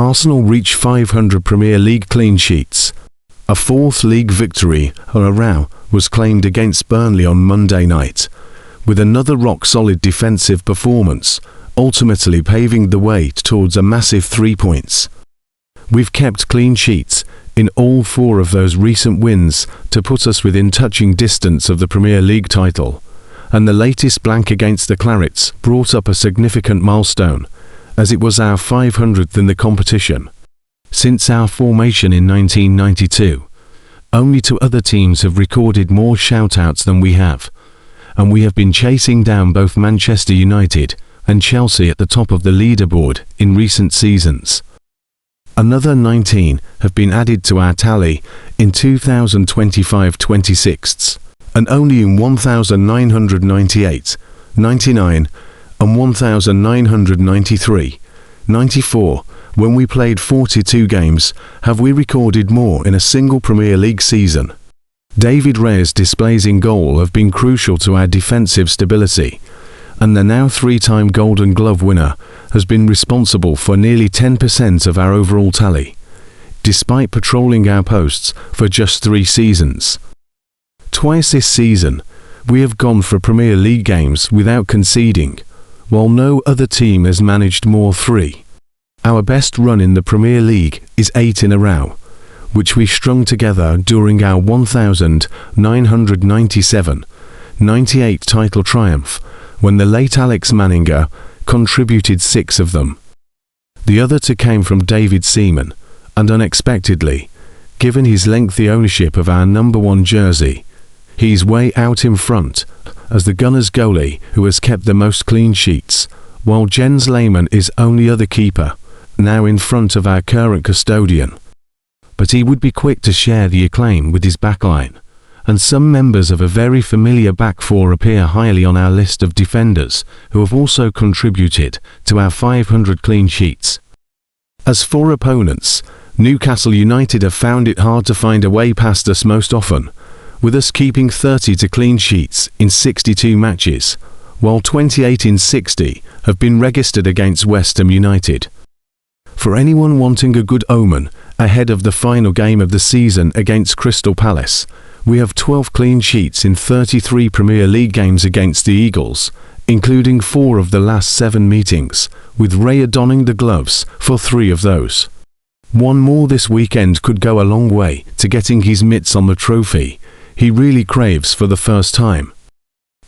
Arsenal reach 500 Premier League clean sheets. A fourth league victory, or a row, was claimed against Burnley on Monday night, with another rock-solid defensive performance, ultimately paving the way towards a massive 3 points. We've kept clean sheets in all 4 of those recent wins to put us within touching distance of the Premier League title, and the latest blank against the Clarets brought up a significant milestone, as it was our 500th in the competition. Since our formation in 1992, only 2 other teams have recorded more shout-outs than we have, and we have been chasing down both Manchester United and Chelsea at the top of the leaderboard in recent seasons. Another 19 have been added to our tally in 2025-26, and only in 1998, 99, and 1993, 94, when we played 42 games, have we recorded more in a single Premier League season. David Raya's displays in goal have been crucial to our defensive stability, and the now 3-time Golden Glove winner has been responsible for nearly 10% of our overall tally, despite patrolling our posts for just 3 seasons. Twice this season, we have gone for Premier League games without conceding, while no other team has managed more 3. Our best run in the Premier League is 8 in a row, which we strung together during our 1997-98 title triumph, when the late Alex Manninger contributed 6 of them. The other 2 came from David Seaman, and unexpectedly, given his lengthy ownership of our number 1 jersey, he's way out in front as the Gunners goalie who has kept the most clean sheets, while Jens Lehmann is only other keeper, now in front of our current custodian. But he would be quick to share the acclaim with his backline, and some members of a very familiar back 4 appear highly on our list of defenders who have also contributed to our 500 clean sheets. As for opponents, Newcastle United have found it hard to find a way past us most often, with us keeping 30 clean sheets in 62 matches, while 28 in 60 have been registered against West Ham United. For anyone wanting a good omen ahead of the final game of the season against Crystal Palace, we have 12 clean sheets in 33 Premier League games against the Eagles, including 4 of the last 7 meetings, with Raya donning the gloves for 3 of those. One more this weekend could go a long way to getting his mitts on the trophy he really craves for the first time.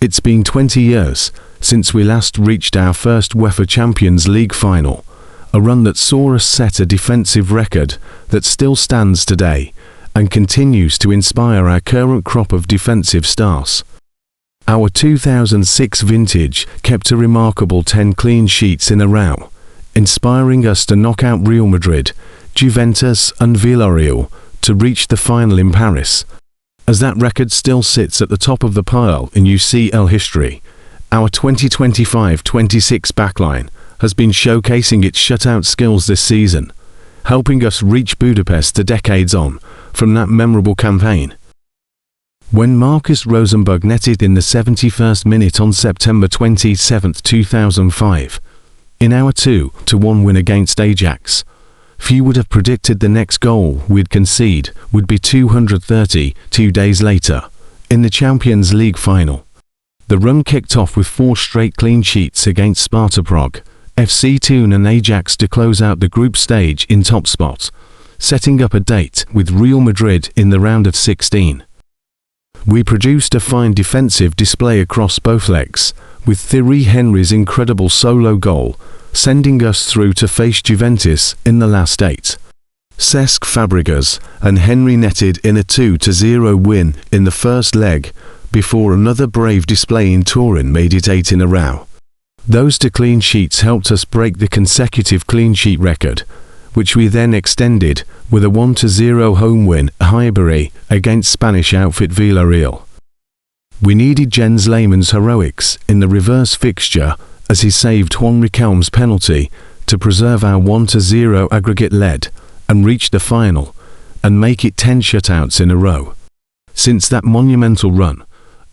It's been 20 years since we last reached our first UEFA Champions League final, a run that saw us set a defensive record that still stands today and continues to inspire our current crop of defensive stars. Our 2006 vintage kept a remarkable 10 clean sheets in a row, inspiring us to knock out Real Madrid, Juventus and Villarreal to reach the final in Paris. As that record still sits at the top of the pile in UCL history, our 2025-26 backline has been showcasing its shutout skills this season, helping us reach Budapest 2 decades on from that memorable campaign. When Marcus Rosenberg netted in the 71st minute on September 27, 2005, in our 2-1 win against Ajax, few would have predicted the next goal we'd concede would be 230 2 days later, in the Champions League final. The run kicked off with 4 straight clean sheets against Sparta Prague, FC Thun and Ajax to close out the group stage in top spot, setting up a date with Real Madrid in the round of 16. We produced a fine defensive display across both legs, with Thierry Henry's incredible solo goal sending us through to face Juventus in the last 8. Cesc Fabregas and Henry netted in a 2-0 win in the first leg, before another brave display in Turin made it 8 in a row. Those 2 clean sheets helped us break the consecutive clean sheet record, which we then extended with a 1-0 home win at Highbury against Spanish outfit Villarreal. We needed Jens Lehmann's heroics in the reverse fixture as he saved Juan Riquelme's penalty to preserve our 1-0 aggregate lead and reach the final and make it 10 shutouts in a row. Since that monumental run,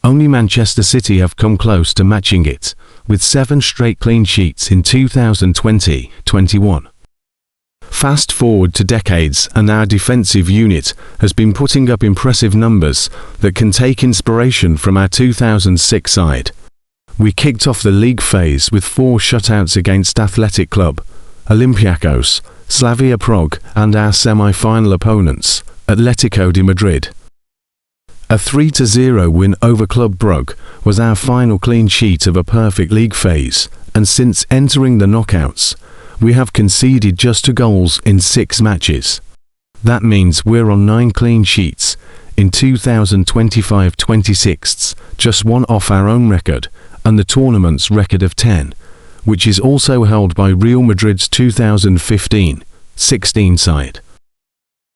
only Manchester City have come close to matching it, with 7 straight clean sheets in 2020-21. Fast forward to decades and our defensive unit has been putting up impressive numbers that can take inspiration from our 2006 side. We kicked off the league phase with 4 shutouts against Athletic Club, Olympiacos, Slavia Prague and our semi-final opponents, Atletico de Madrid. A 3-0 win over Club Brugge was our final clean sheet of a perfect league phase, and since entering the knockouts, we have conceded just 2 goals in 6 matches. That means we're on 9 clean sheets in 2025-26, just 1 off our own record and the tournament's record of 10, which is also held by Real Madrid's 2015-16 side.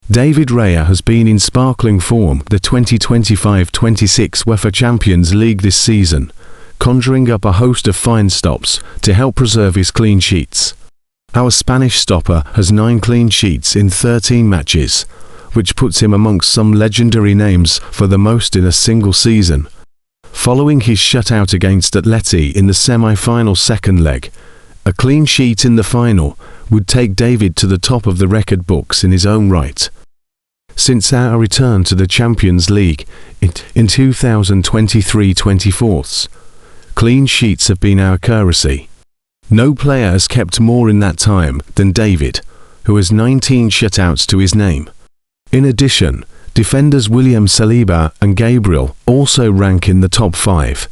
David Raya has been in sparkling form the 2025-26 UEFA Champions League this season, conjuring up a host of fine stops to help preserve his clean sheets. Our Spanish stopper has 9 clean sheets in 13 matches, which puts him amongst some legendary names for the most in a single season. Following his shutout against Atleti in the semi-final second leg, a clean sheet in the final would take David to the top of the record books in his own right. Since our return to the Champions League in 2023-24, clean sheets have been our currency. No player has kept more in that time than David, who has 19 shutouts to his name. In addition, defenders William Saliba and Gabriel also rank in the top 5,